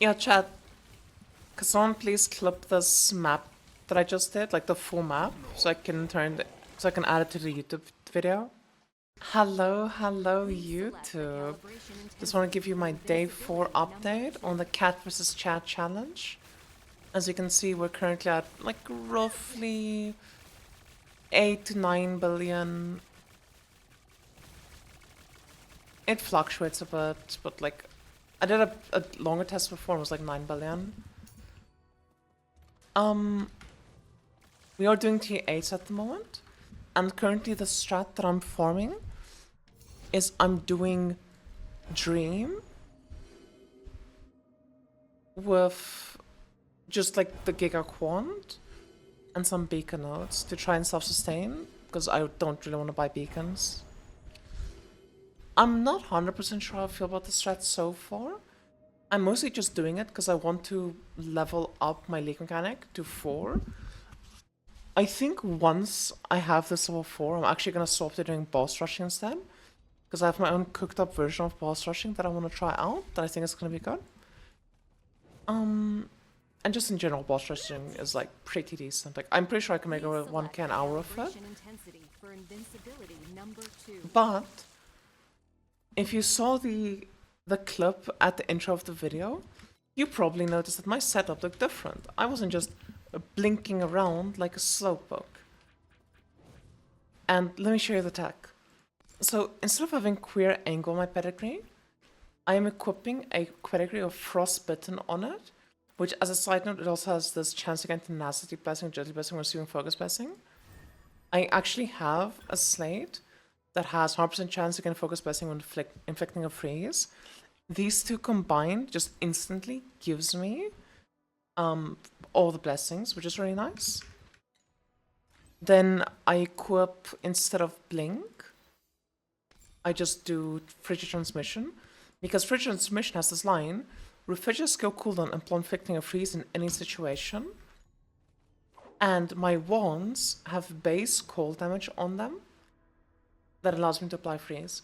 Yeah, chat. Could someone please clip this map that I just did, like the full map, so I can so I can add it to the YouTube video? Hello, YouTube. Just want to give you my day 4 update on the cat versus chat challenge. As you can see, we're currently at like roughly 8 to 9 billion. It fluctuates a bit, but like I did a longer test before, it was like 9 billion. We are doing tier 8s at the moment, and currently the strat that I'm forming is I'm doing Dream with just like the Giga Quant and some beacon nodes to try and self-sustain, because I don't really want to buy beacons. I'm not 100% sure how I feel about the strat so far. I'm mostly just doing it because I want to level up my league mechanic to 4. I think once I have this level 4, I'm actually going to swap to doing boss rushing instead. Because I have my own cooked up version of boss rushing that I want to try out, that I think is going to be good. And just in general, boss rushing is like pretty decent. Like, I'm pretty sure I can make over 1k an hour of it. But if you saw the clip at the intro of the video, you probably noticed that my setup looked different. I wasn't just blinking around like a slowpoke. And let me show you the tech. So instead of having queer angle on my pedigree, I am equipping a pedigree of frostbitten on it, which, as a side note, it also has this chance against tenacity blessing, agility blessing, or receiving focus blessing. I actually have a slate that has 100% chance against focus blessing when inflicting a freeze. These two combined just instantly gives me all the blessings, which is really nice. Then I equip, instead of blink, I just do frigid transmission, because frigid transmission has this line: refrigerator skill cooldown upon inflicting a freeze in any situation. And my wands have base cold damage on them that allows me to apply freeze.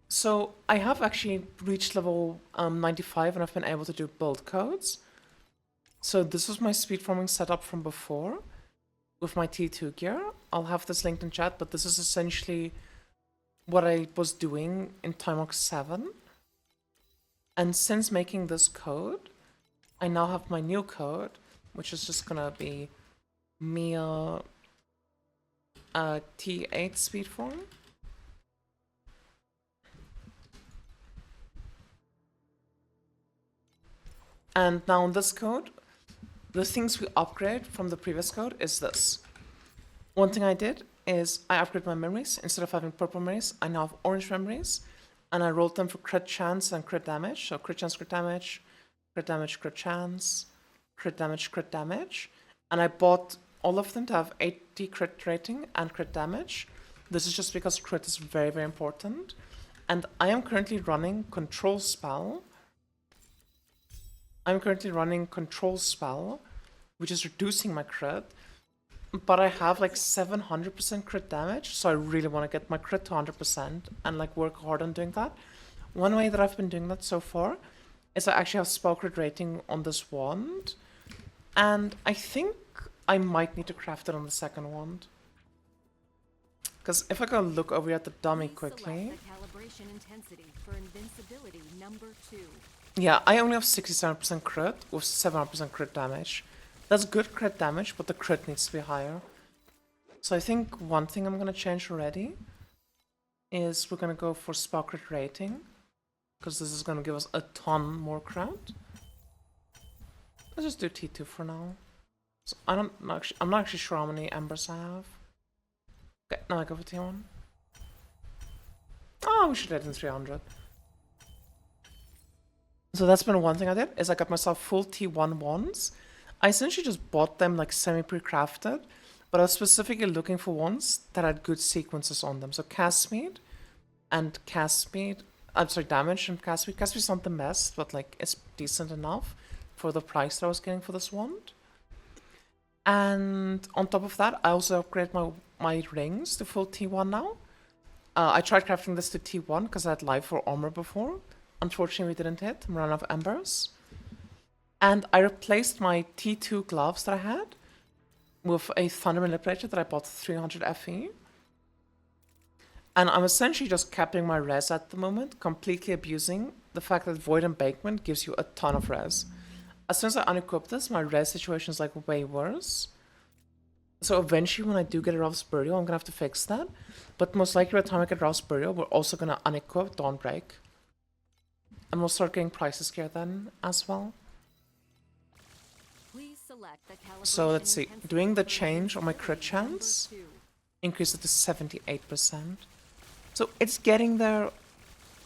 So I have actually reached level 95 and I've been able to do build codes. So this was my speed farming setup from before with my T2 gear. I'll have this linked in chat, but this is essentially what I was doing in Timok 7. And since making this code, I now have my new code, which is just gonna be mere T8 speed form. And now in this code, the things we upgrade from the previous code is this. One thing I did is I upgraded my memories. Instead of having purple memories, I now have orange memories. And I rolled them for crit chance and crit damage. So crit chance, crit damage, crit damage, crit chance, crit damage, crit damage. And I bought all of them to have 80 crit rating and crit damage. This is just because crit is very, very important. And I am currently running Control Spell. Which is reducing my crit. But I have like 700% crit damage, so I really want to get my crit to 100% and like work hard on doing that. One way that I've been doing that so far is I actually have spell crit rating on this wand, and I think I might need to craft it on the second wand. Because if I go look over here at the dummy quickly, yeah, I only have 67% crit with 700% crit damage. That's good crit damage, but the crit needs to be higher. So I think one thing I'm going to change already is we're going to go for spell crit rating, because this is going to give us a ton more crit. Let's just do T2 for now. So I'm not actually sure how many embers I have. Okay, now I go for T1. Oh, we should get in 300. So that's been one thing I did, is I got myself full T1 wands. I essentially just bought them like semi-pre-crafted, but I was specifically looking for ones that had good sequences on them. So cast speed and damage and cast speed. Cast speed's not the best, but like it's decent enough for the price that I was getting for this wand. And on top of that, I also upgraded my rings to full T1 now. I tried crafting this to T1 because I had life for armor before. Unfortunately, we didn't hit. I'm running out of embers. And I replaced my T2 gloves that I had with a Thunder Manipulator that I bought 300 FE. And I'm essentially just capping my res at the moment, completely abusing the fact that Void Embankment gives you a ton of res. As soon as I unequip this, my res situation is like way worse. So eventually when I do get a Ralph's Burial, I'm gonna have to fix that. But most likely by the time I get Ralph's Burial, we're also gonna unequip Dawnbreak. And we'll start getting Prices Gear then as well. So let's see, doing the change on my crit chance, increase it to 78%. So it's getting there.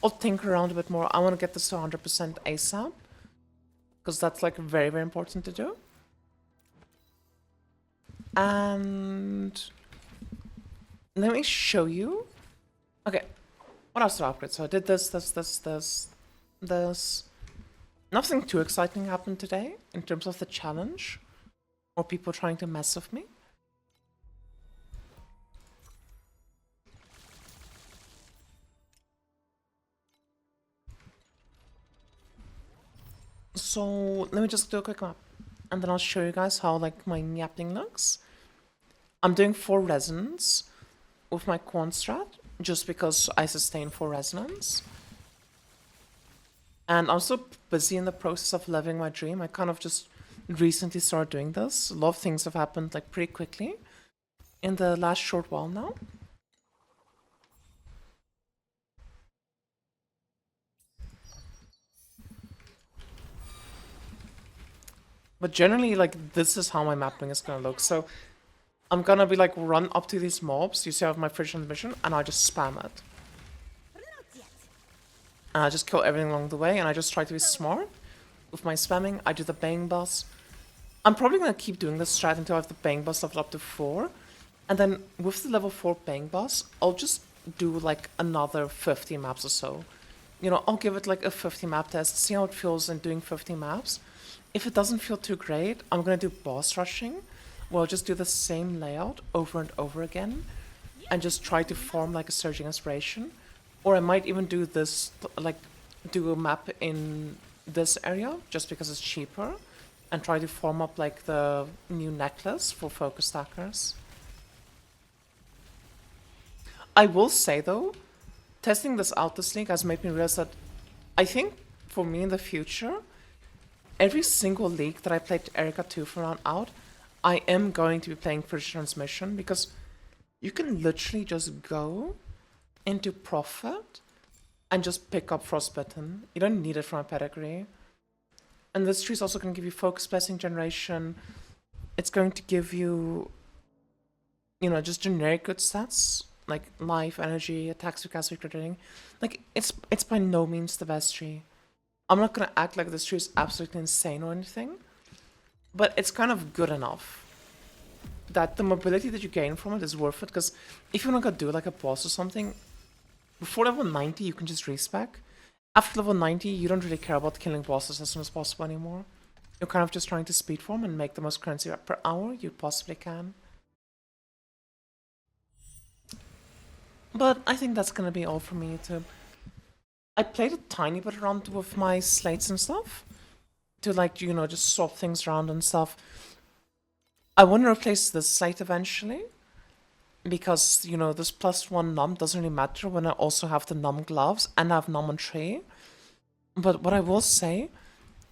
I'll tinker around a bit more. I want to get this to 100% ASAP, because that's like very, very important to do. And let me show you. Okay, what else to upgrade? So I did this. Nothing too exciting happened today in terms of the challenge or people trying to mess with me. So let me just do a quick map and then I'll show you guys how like my mapping looks. I'm doing 4 resonance with my Quan strat just because I sustain 4 resonance. And I'm so busy in the process of living my dream. I kind of just recently started doing this. A lot of things have happened like pretty quickly in the last short while now. But generally, like, this is how my mapping is gonna look. So I'm gonna be like run up to these mobs. You see I have my fridge transmission and I just spam it. And I just kill everything along the way and I just try to be smart with my spamming. I do the bang boss. I'm probably gonna keep doing this strat until I have the bang boss leveled up to 4. And then with the level 4 bang boss, I'll just do like another 50 maps or so. You know, I'll give it like a 50 map test, see how it feels in doing 50 maps. If it doesn't feel too great, I'm gonna do boss rushing. Where I'll just do the same layout over and over again. And just try to form like a Surging Inspiration. Or I might even do this, like, do a map in this area, just because it's cheaper. And try to form up, like, the new necklace for focus stackers. I will say, though, testing this out this league has made me realize that I think, for me in the future, every single league that I played Erica 2 from on out, I am going to be playing Fridge Transmission, because you can literally just go into Prophet and just pick up Frostbitten. You don't need it for a pedigree. And this tree is also going to give you Focus Blessing Generation. It's going to give you, you know, just generic good stats, like life, energy, attacks, recast, critting. Like, it's by no means the best tree. I'm not going to act like this tree is absolutely insane or anything, but it's kind of good enough that the mobility that you gain from it is worth it, because if you want to go do like a boss or something, before level 90 you can just respec. After level 90 you don't really care about killing bosses as soon as possible anymore. You're kind of just trying to speed form and make the most currency per hour you possibly can. But I think that's gonna be all for me YouTube. I played a tiny bit around with my slates and stuff to, like, you know, just swap things around and stuff. I want to replace this slate eventually, because, you know, this +1 num doesn't really matter when I also have the num gloves and I have num on tree. But what I will say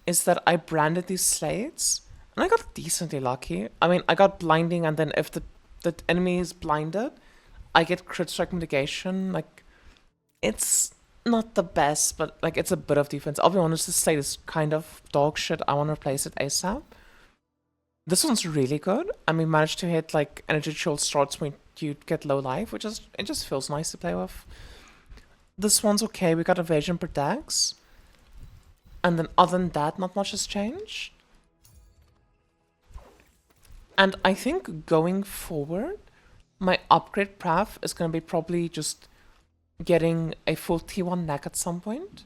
is that I branded these slates and I got decently lucky. I mean, I got blinding, and then if the enemy is blinded, I get crit strike mitigation. Like, it's not the best, but like, it's a bit of defense. I'll be honest, this slate is kind of dog shit. I want to replace it ASAP. This one's really good. I mean, managed to hit like energy shield starts when you get low life, which is, it just feels nice to play with. This one's okay. We got evasion per dex. And then other than that, not much has changed. And I think going forward, my upgrade path is going to be probably just getting a full T1 neck at some point.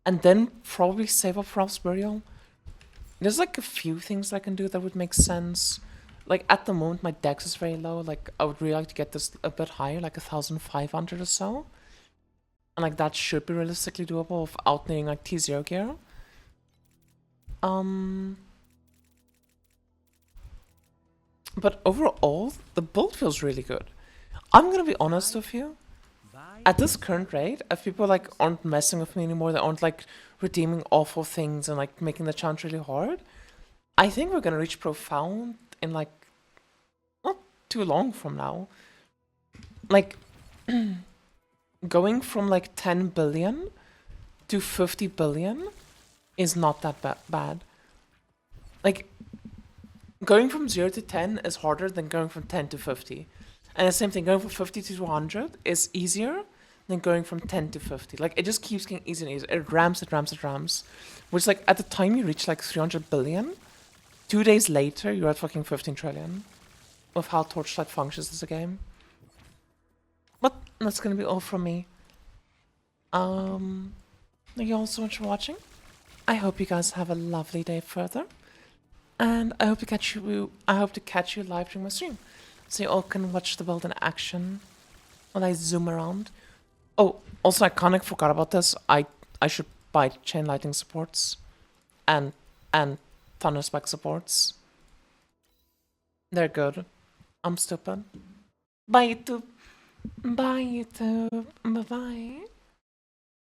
And then probably save up for Ralph's Burial. There's like a few things I can do that would make sense. Like, at the moment my dex is very low. Like, I would really like to get this a bit higher, like 1,500 or so. And like, that should be realistically doable without needing like T0 gear. But overall, the build feels really good. I'm gonna be honest with you. At this current rate, if people like aren't messing with me anymore, they aren't like redeeming awful things and like making the challenge really hard, I think we're gonna reach profound in like not too long from now. Like going from like 10 billion to 50 billion is not that bad. Like going from 0 to 10 is harder than going from 10 to 50. And the same thing, going from 50 to 200 is easier than going from 10 to 50. Like, it just keeps getting easier and easier. It ramps, it ramps, it ramps. Which, like, at the time you reach, like, 300 billion, 2 days later, you're at fucking 15 trillion. Of how Torchlight functions as a game. But that's gonna be all from me. Thank you all so much for watching. I hope you guys have a lovely day further. And I hope to catch you live during my stream. So you all can watch the build in action while I zoom around. Oh, also I kinda forgot about this. I should buy chain lightning supports and thunder spike supports. They're good. I'm stupid. Bye YouTube. Bye YouTube. Bye bye.